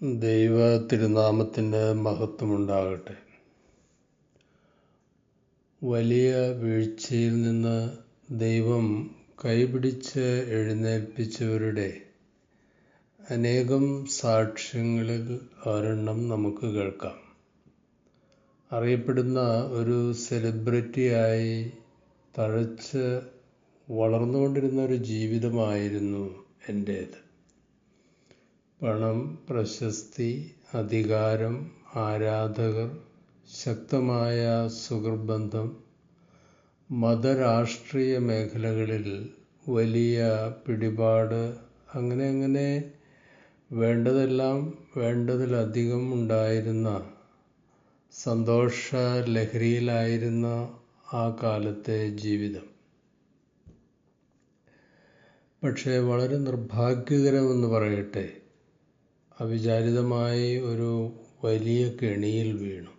ദൈവ തിരുനാമത്തിന് മഹത്വമുണ്ടാകട്ടെ. വലിയ വീഴ്ചയിൽ നിന്ന് ദൈവം കൈപിടിച്ച് എഴുന്നേൽപ്പിച്ചവരുടെ അനേകം സാക്ഷ്യങ്ങളിൽ ഒരെണ്ണം നമുക്ക് കേൾക്കാം. അറിയപ്പെടുന്ന ഒരു സെലിബ്രിറ്റിയായി തഴച്ച് വളർന്നുകൊണ്ടിരുന്ന ഒരു ജീവിതമായിരുന്നു എൻ്റേത്. പണം, പ്രശസ്തി, അധികാരം, ആരാധകർ, ശക്തമായ സുഹൃത്ബന്ധം, മതരാഷ്ട്രീയ മേഖലകളിൽ വലിയ പിടിപാട്, അങ്ങനെ വേണ്ടതെല്ലാം വേണ്ടതിലധികം ഉണ്ടായിരുന്ന സന്തോഷ ലഹരിയിലായിരുന്ന ആ കാലത്തെ ജീവിതം. പക്ഷേ വളരെ നിർഭാഗ്യകരമെന്ന് പറയട്ടെ, അവിചാരിതമായി ഒരു വലിയ കെണിയിൽ വീണു.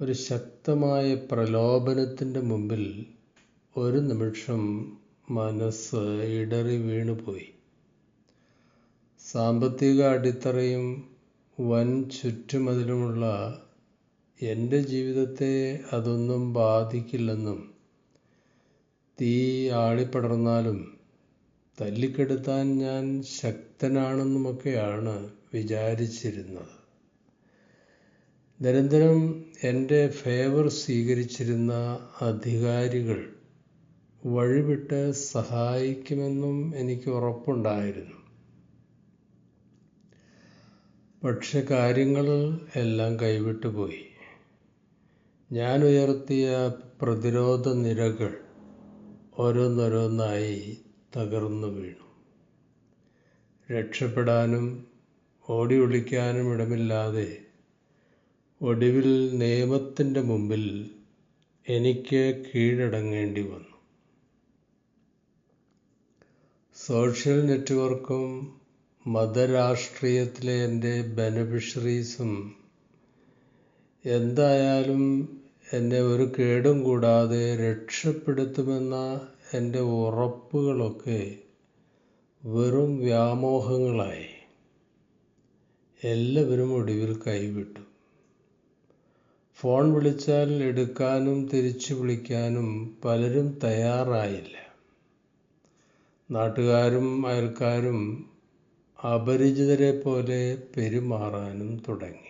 ഒരു ശക്തമായ പ്രലോഭനത്തിൻ്റെ മുമ്പിൽ ഒരു നിമിഷം മനസ്സ് ഇടറി വീണുപോയി. സാമ്പത്തിക അടിത്തറയും വൻ ചുറ്റുമതിലുമുള്ള എൻ്റെ ജീവിതത്തെ അതൊന്നും ബാധിക്കില്ലെന്നും തീ ആളിപ്പടർന്നാലും തല്ലിക്കെടുത്താൻ ഞാൻ ശക്തനാണെന്നുമൊക്കെയാണ് വിചാരിച്ചിരുന്നത്. നിരന്തരം എൻ്റെ ഫേവർ സ്വീകരിച്ചിരുന്ന അധികാരികൾ വഴിവിട്ട് സഹായിക്കുമെന്നും എനിക്ക് ഉറപ്പുണ്ടായിരുന്നു. പക്ഷെ കാര്യങ്ങൾ എല്ലാം കൈവിട്ടുപോയി. ഞാൻ ഉയർത്തിയ പ്രതിരോധ നിരകൾ ഓരോന്നോരോന്നായി തകർന്നു വീണു. രക്ഷപ്പെടാനും ഓടി ഒളിക്കാനും ഇടമില്ലാതെ ഒടുവിൽ നിയമത്തിൻ്റെ മുമ്പിൽ എനിക്ക് കീഴടങ്ങേണ്ടി വന്നു. സോഷ്യൽ നെറ്റ്വർക്കും മതരാഷ്ട്രീയത്തിലെ എൻ്റെ ബെനഫിഷ്യറീസും എന്തായാലും എന്നെ ഒരു കേടും കൂടാതെ രക്ഷപ്പെടുത്തുമെന്ന എൻ്റെ ഉറപ്പുകളൊക്കെ വെറും വ്യാമോഹങ്ങളായി. എല്ലാവരും ഒടുവിൽ കൈവിട്ടു. ഫോൺ വിളിച്ചാൽ എടുക്കാനും തിരിച്ചു വിളിക്കാനും പലരും തയ്യാറായില്ല. നാട്ടുകാരും അയൽക്കാരും അപരിചിതരെ പോലെ പെരുമാറാനും തുടങ്ങി.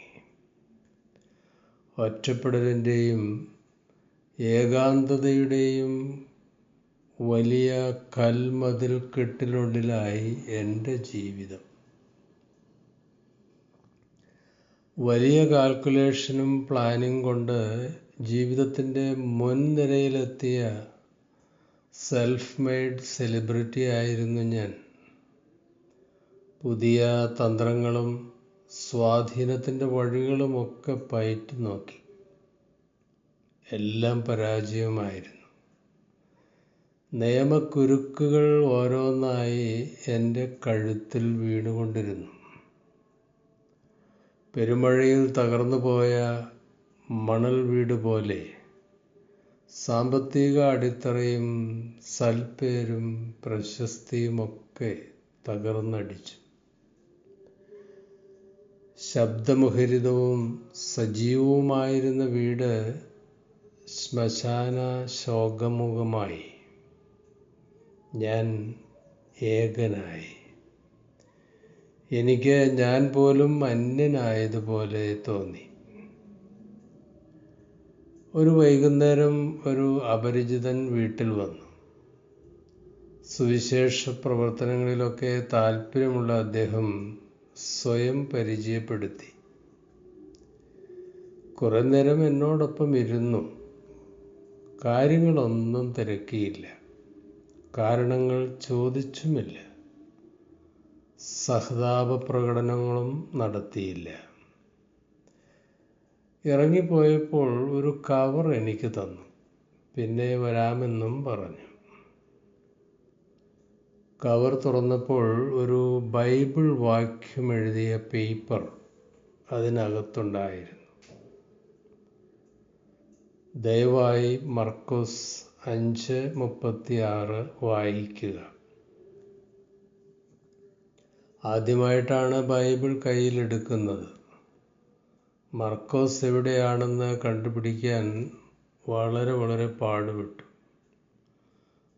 ഒറ്റപ്പെടലിൻ്റെയും ഏകാന്തതയുടെയും വലിയ കൽമതിൽ കെട്ടിനുള്ളിലായി എൻ്റെ ജീവിതം. വലിയ കാൽക്കുലേഷനും പ്ലാനിങ് കൊണ്ട് ജീവിതത്തിൻ്റെ മുൻനിരയിലെത്തിയ സെൽഫ് മെയ്ഡ് സെലിബ്രിറ്റി ആയിരുന്നു ഞാൻ. പുതിയ തന്ത്രങ്ങളും സ്വാധീനത്തിൻ്റെ വഴികളുമൊക്കെ പയറ്റി നോക്കി. എല്ലാം പരാജയമായിരുന്നു. നിയമക്കുരുക്കുകൾ ഓരോന്നായി എൻ്റെ കഴുത്തിൽ വീണുകൊണ്ടിരുന്നു. പെരുമഴയിൽ തകർന്നുപോയ മണൽ വീട് പോലെ സാമ്പത്തിക അടിത്തറയും സൽപ്പേരും പ്രശസ്തിയുമൊക്കെ തകർന്നടിച്ചു. ശബ്ദമുഖരിതവും സജീവവുമായിരുന്ന വീട് ശ്മശാന ശോകമുഖമായി. ഞാൻ ഏകനായി. എനിക്ക് ഞാൻ പോലും അന്യനായതുപോലെ തോന്നി. ഒരു വൈകുന്നേരം ഒരു അപരിചിതൻ വീട്ടിൽ വന്നു. സുവിശേഷ പ്രവർത്തനങ്ങളിലൊക്കെ താല്പര്യമുള്ള അദ്ദേഹം സ്വയം പരിചയപ്പെടുത്തി. കുറേ നേരം എന്നോടൊപ്പം ഇരുന്നു. കാര്യങ്ങളൊന്നും തിരക്കിയില്ല. കാരണങ്ങൾ ചോദിച്ചുമില്ല. സഹതാപ പ്രകടനങ്ങളും നടത്തിയില്ല. ഇറങ്ങിപ്പോയപ്പോൾ ഒരു കവർ എനിക്ക് തന്നു. പിന്നെ വരാമെന്നും പറഞ്ഞു. കവർ തുറന്നപ്പോൾ ഒരു ബൈബിൾ വാക്യം എഴുതിയ പേപ്പർ അതിനകത്തുണ്ടായിരുന്നു. ദയവായി മർക്കോസ് 5:36 വായിക്കുക. ആദ്യമായിട്ടാണ് ബൈബിൾ കയ്യിലെടുക്കുന്നത്. മർക്കോസ് എവിടെയാണെന്ന് കണ്ടുപിടിക്കാൻ വളരെ പാടുപെട്ടു.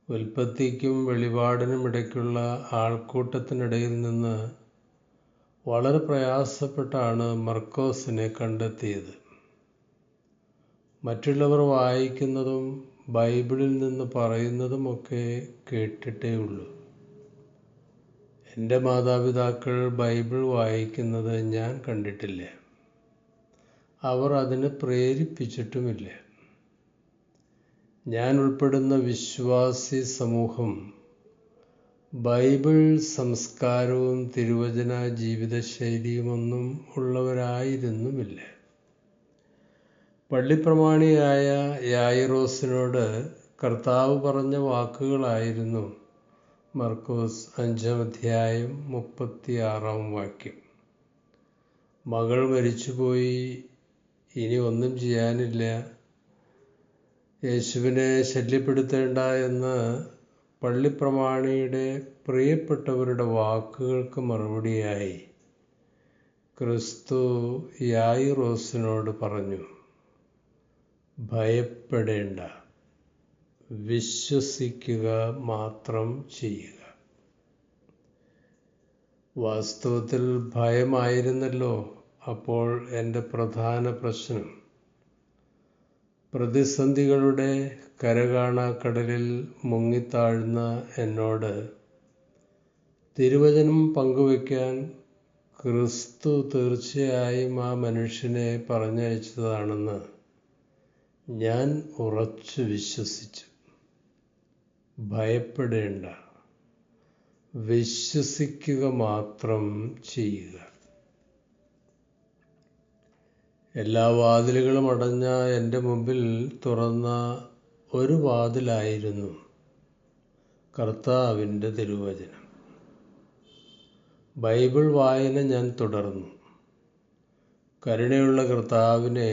ഉൽപ്പത്തിക്കും വെളിപാടിനും ഇടയ്ക്കുള്ള ആൾക്കൂട്ടത്തിനിടയിൽ നിന്ന് വളരെ പ്രയാസപ്പെട്ടാണ് മർക്കോസിനെ കണ്ടെത്തിയത്. മറ്റുള്ളവർ വായിക്കുന്നതും ബൈബിളിൽ നിന്ന് പറയുന്നതുമൊക്കെ കേട്ടിട്ടേ ഉള്ളൂ. എൻ്റെ മാതാപിതാക്കൾ ബൈബിൾ വായിക്കുന്നത് ഞാൻ കണ്ടിട്ടില്ല. അവർ അതിന് പ്രേരിപ്പിച്ചിട്ടുമില്ല. ഞാൻ ഉൾപ്പെടുന്ന വിശ്വാസി സമൂഹം ബൈബിൾ സംസ്കാരവും തിരുവചന ജീവിതശൈലിയുമൊന്നും ഉള്ളവരായിരുന്നുമില്ല. പള്ളിപ്രമാണിയായ യായിറോസിനോട് കർത്താവ് പറഞ്ഞ വാക്കുകളായിരുന്നു മർക്കോസ് 5:36. മകൾ മരിച്ചുപോയി, ഇനി ഒന്നും ചെയ്യാനില്ല, യേശുവിനെ ശല്യപ്പെടുത്തേണ്ട എന്ന് പള്ളിപ്രമാണിയുടെ പ്രിയപ്പെട്ടവരുടെ വാക്കുകൾക്ക് മറുപടിയായി ക്രിസ്തു യായിറോസിനോട് പറഞ്ഞു, ഭയപ്പെടേണ്ട, വിശ്വസിക്കുക മാത്രം ചെയ്യുക. വാസ്തവത്തിൽ ഭയമായിരുന്നല്ലോ അപ്പോൾ എൻ്റെ പ്രധാന പ്രശ്നം. പ്രതിസന്ധികളുടെ കരകാണാക്കടലിൽ മുങ്ങിത്താഴ്ന്ന എന്നോട് തിരുവചനം പങ്കുവയ്ക്കാൻ ക്രിസ്തു തീർച്ചയായും ആ മനുഷ്യനെ പറഞ്ഞയച്ചതാണെന്ന് ഞാൻ ഉറച്ചു വിശ്വസിച്ചു. ഭയപ്പെടേണ്ട, വിശ്വസിക്കുക മാത്രം ചെയ്യുക. എല്ലാ വാതിലുകളും അടഞ്ഞ എൻ്റെ മുമ്പിൽ തുറന്ന ഒരു വാതിലായിരുന്നു കർത്താവിൻ്റെ തിരുവചനം. ബൈബിൾ വായന ഞാൻ തുടർന്നു. കരുണയുള്ള കർത്താവിനെ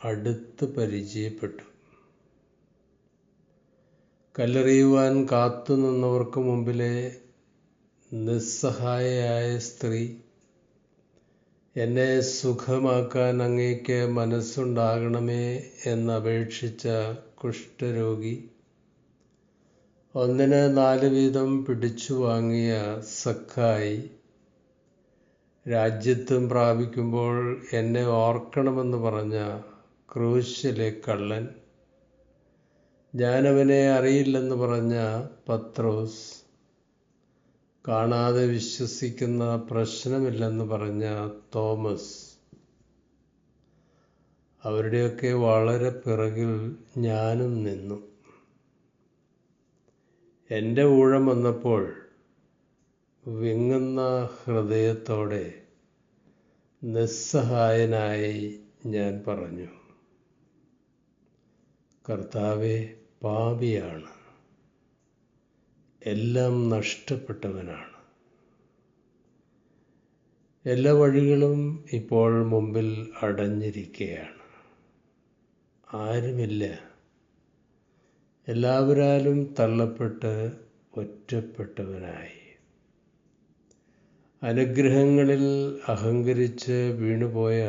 അടുത്ത് പരിചയപ്പെട്ടു. കല്ലെറിയുവാൻ കാത്തുനിന്നവർക്ക് മുമ്പിലെ നിസ്സഹായയായ സ്ത്രീ, എന്നെ സുഖമാക്കാൻ അങ്ങേക്ക് മനസ്സുണ്ടാകണമേ എന്നപേക്ഷിച്ച കുഷ്ഠരോഗി, 1 4 പിടിച്ചു വാങ്ങിയ സക്കായി, രാജ്യത്വം പ്രാപിക്കുമ്പോൾ എന്നെ ഓർക്കണമെന്ന് പറഞ്ഞ ക്രൂശിലെ കള്ളൻ, ഞാനവനെ അറിയില്ലെന്ന് പറഞ്ഞ പത്രോസ്, കാണാതെ വിശ്വസിക്കുന്ന പ്രശ്നമില്ലെന്ന് പറഞ്ഞ തോമസ്, അവരുടെയൊക്കെ വളരെ പിറകിൽ ഞാനും നിന്നു. എൻ്റെ ഊഴം വന്നപ്പോൾ വിങ്ങുന്ന ഹൃദയത്തോടെ നിസ്സഹായനായി ഞാൻ പറഞ്ഞു, കർത്താവേ, പാപിയാണ്, എല്ലാം നഷ്ടപ്പെട്ടവനാണ്. എല്ലാ വഴികളും ഇപ്പോൾ മുമ്പിൽ അടഞ്ഞിരിക്കുകയാണ്. ആരുമില്ല. എല്ലാവരാലും തള്ളപ്പെട്ട് ഒറ്റപ്പെട്ടവനായി. അനുഗ്രഹങ്ങളിൽ അഹങ്കരിച്ച് വീണുപോയ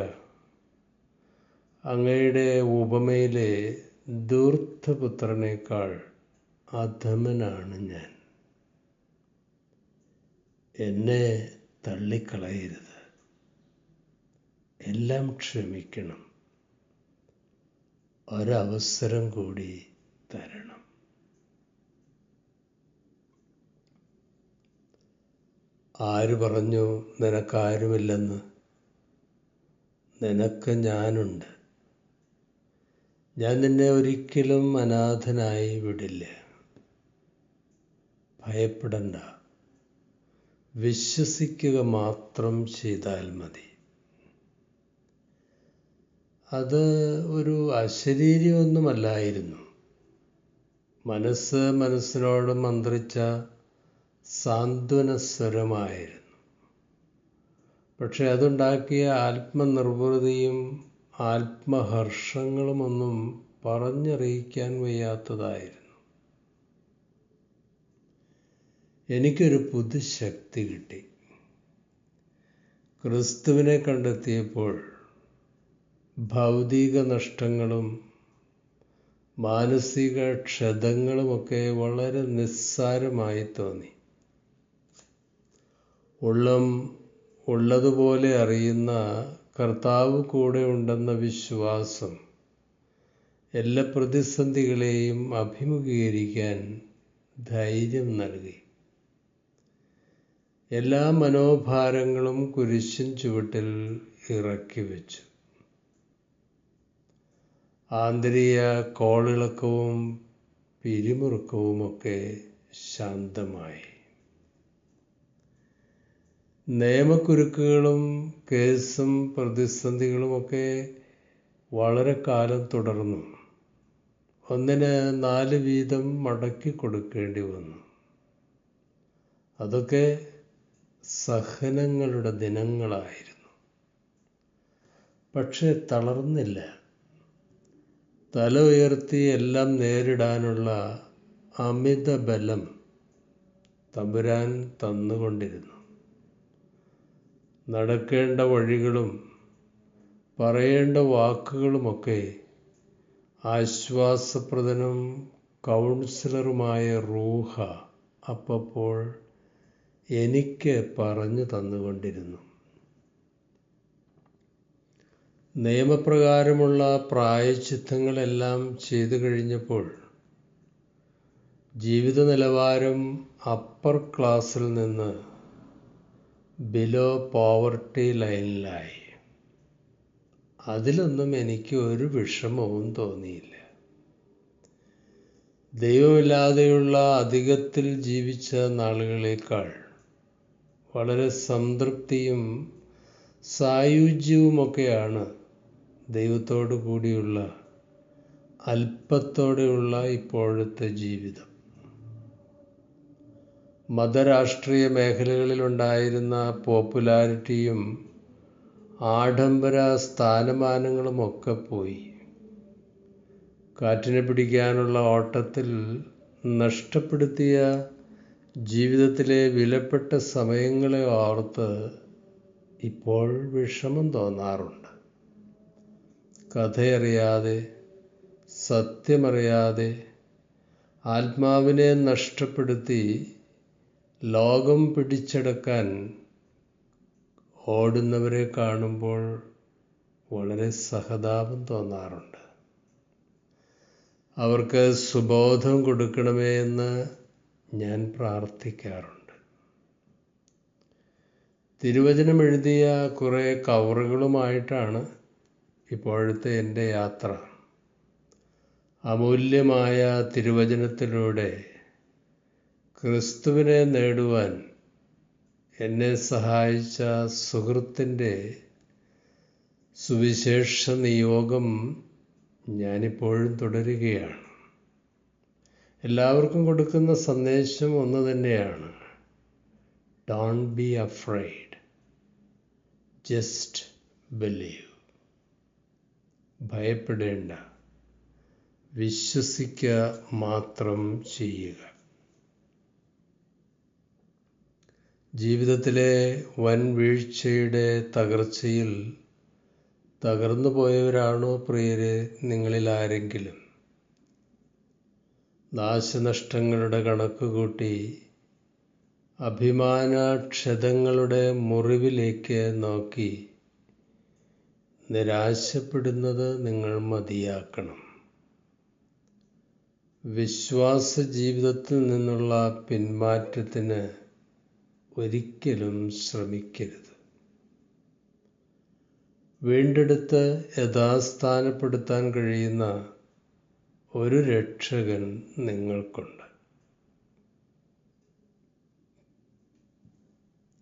അങ്ങയുടെ ഉപമയിലെ ധൂർത്തപുത്രനേക്കാൾ അധമനാണ് ഞാൻ. എന്നെ തള്ളിക്കളയരുത്. എല്ലാം ക്ഷമിക്കണം. ഒരവസരം കൂടി തരണം. ആര് പറഞ്ഞു നിനക്കാരുമില്ലെന്ന്? നിനക്ക് ഞാനുണ്ട്. ഞാൻ നിന്നെ ഒരിക്കലും അനാഥനായി വിടില്ല. ഭയപ്പെടണ്ട, വിശ്വസിക്കുക മാത്രം ചെയ്താൽ മതി. അത് ഒരു അശരീരിയൊന്നുമല്ലായിരുന്നു. മനസ്സിനോട് മന്ത്രിച്ച സാന്ത്വനസ്വരമായിരുന്നു. പക്ഷെ അതുണ്ടാക്കിയ ആത്മനിർവൃതിയും ആത്മഹർഷങ്ങളുമൊന്നും പറഞ്ഞറിയിക്കാൻ വയ്യാത്തതായിരുന്നു. എനിക്കൊരു പുതുശക്തി കിട്ടി. ക്രിസ്തുവിനെ കണ്ടെത്തിയപ്പോൾ ഭൗതിക നഷ്ടങ്ങളും മാനസിക ക്ഷതങ്ങളുമൊക്കെ വളരെ നിസ്സാരമായി തോന്നി. ഉള്ളതുപോലെ അറിയുന്ന കർത്താവ് കൂടെ ഉണ്ടെന്ന വിശ്വാസം എല്ലാ പ്രതിസന്ധികളെയും അഭിമുഖീകരിക്കാൻ ധൈര്യം നൽകി. എല്ലാ മനോഭാരങ്ങളും കുരിശിൻ ചുവട്ടിൽ ഇറക്കി വെച്ചു. ആന്തരിക കോളിളക്കവും പിരിമുറുക്കവുമൊക്കെ ശാന്തമായി. നിയമക്കുരുക്കുകളും കേസും പ്രതിസന്ധികളുമൊക്കെ വളരെ കാലം തുടർന്നു. ഒന്നിന് 4 വീതം മടക്കി കൊടുക്കേണ്ടി വന്നു. അതൊക്കെ സഹനങ്ങളുടെ ദിനങ്ങളായിരുന്നു. പക്ഷെ തളർന്നില്ല. തല ഉയർത്തി എല്ലാം നേരിടാനുള്ള അമിത ബലം തമ്പുരാൻ തന്നുകൊണ്ടിരുന്നു. നടക്കേണ്ട വഴികളും പറയേണ്ട വാക്കുകളുമൊക്കെ ആശ്വാസപ്രദനും കൗൺസിലറുമായ റൂഹ അപ്പോൾ എനിക്ക് പറഞ്ഞു തന്നുകൊണ്ടിരുന്നു. നിയമപ്രകാരമുള്ള പ്രായശ്ചിത്തങ്ങളെല്ലാം ചെയ്തു കഴിഞ്ഞപ്പോൾ ജീവിത നിലവാരം അപ്പർ ക്ലാസ്സിൽ നിന്ന് ബിലോ പോവർട്ടി ലൈനിലായി. അതിലൊന്നും എനിക്ക് ഒരു വിഷമവും തോന്നിയില്ല. ദൈവമില്ലാതെയുള്ള അധികത്തിൽ ജീവിച്ച നാളുകളേക്കാൾ വളരെ സംതൃപ്തിയും സായുജ്യവുമൊക്കെയാണ് ദൈവത്തോടു കൂടിയുള്ള അല്പത്തോടെയുള്ള ഇപ്പോഴത്തെ ജീവിതം. മതരാഷ്ട്രീയ മേഖലകളിലുണ്ടായിരുന്ന പോപ്പുലാരിറ്റിയും ആഡംബര സ്ഥാനമാനങ്ങളുമൊക്കെ പോയി. കാറ്റിനെ പിടിക്കാനുള്ള ഓട്ടത്തിൽ നഷ്ടപ്പെടുത്തിയ ജീവിതത്തിലെ വിലപ്പെട്ട സമയങ്ങളെ ഓർത്ത് ഇപ്പോൾ വിഷമം തോന്നാറുണ്ട്. കഥയറിയാതെ, സത്യമറിയാതെ, ആത്മാവിനെ നഷ്ടപ്പെടുത്തി ലോകം പിടിച്ചടക്കാൻ ഓടുന്നവരെ കാണുമ്പോൾ വളരെ സഹതാപം തോന്നാറുണ്ട്. അവർക്ക് സുബോധം കൊടുക്കണമേ എന്ന് ഞാൻ പ്രാർത്ഥിക്കാറുണ്ട്. തിരുവചനം എഴുതിയ കുറേ കവറുകളുമായിട്ടാണ് ഇപ്പോഴത്തെ എൻ്റെ യാത്ര. അമൂല്യമായ തിരുവചനത്തിലൂടെ ക്രിസ്തുവിനെ നേടുവാൻ എന്നെ സഹായിച്ച സുഹൃത്തിൻ്റെ സുവിശേഷ നിയോഗം ഞാനിപ്പോഴും തുടരുകയാണ്. എല്ലാവർക്കും കൊടുക്കുന്ന സന്ദേശം ഒന്ന് തന്നെയാണ്: don't be afraid, just believe. ഭയപ്പെടേണ്ട, വിശ്വസിക്കുക മാത്രം ചെയ്യുക. ജീവിതത്തിലെ വൻ വീഴ്ചയുടെ തകർച്ചയിൽ തകർന്നു പോയവരാണോ പ്രിയരെ നിങ്ങളിൽ ആരെങ്കിലും? നാശനഷ്ടങ്ങളുടെ കണക്ക് കൂട്ടി അഭിമാനക്ഷതങ്ങളുടെ മുറിവിലേക്ക് നോക്കി നിരാശപ്പെടുന്നത് നിങ്ങൾ മതിയാക്കണം. വിശ്വാസ ജീവിതത്തിൽ നിന്നുള്ള പിന്മാറ്റത്തിന് ഒരിക്കലും ശ്രമിക്കരുത്. വീണ്ടെടുത്ത് യഥാസ്ഥാനപ്പെടുത്താൻ കഴിയുന്ന ഒരു രക്ഷകൻ നിങ്ങൾക്കുണ്ട്.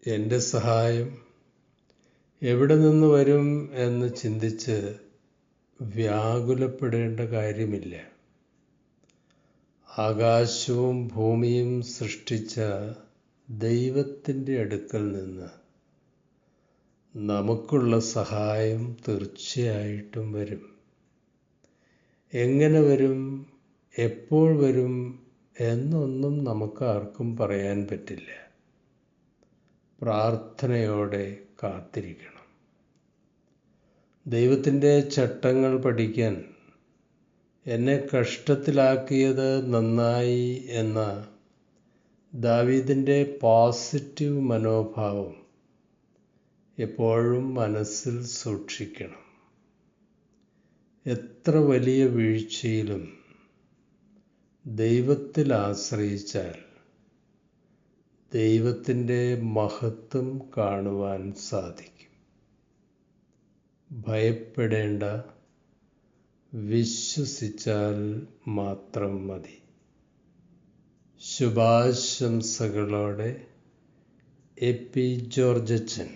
എൻ്റെ സഹായം എവിടെ നിന്ന് വരും എന്ന് ചിന്തിച്ച് വ്യാകുലപ്പെടേണ്ട കാര്യമില്ല. ആകാശവും ഭൂമിയും സൃഷ്ടിച്ച ദൈവത്തിൻ്റെ അടുക്കൽ നിന്ന് നമുക്കുള്ള സഹായം തീർച്ചയായിട്ടും വരും. എങ്ങനെ വരും, എപ്പോൾ വരും എന്നൊന്നും നമുക്ക് ആർക്കും പറയാൻ പറ്റില്ല. പ്രാർത്ഥനയോടെ കാത്തിരിക്കണം. ദൈവത്തിൻ്റെ ചട്ടങ്ങൾ പഠിക്കാൻ എന്നെ കഷ്ടത്തിലാക്കിയത് നന്നായി എന്ന ദാവീദിൻ്റെ പോസിറ്റീവ് മനോഭാവം എപ്പോഴും മനസ്സിൽ സൂക്ഷിക്കണം. എത്ര വലിയ വീഴ്ചയിലും ദൈവത്തിൽ ആശ്രയിച്ചാൽ ദൈവത്തിൻ്റെ മഹത്വം കാണുവാൻ സാധിക്കും. ഭയപ്പെടേണ്ട, വിശ്വസിച്ചാൽ മാത്രം മതി. ശുഭാശംസകളോടെ എ പി ജോർജച്ചൻ.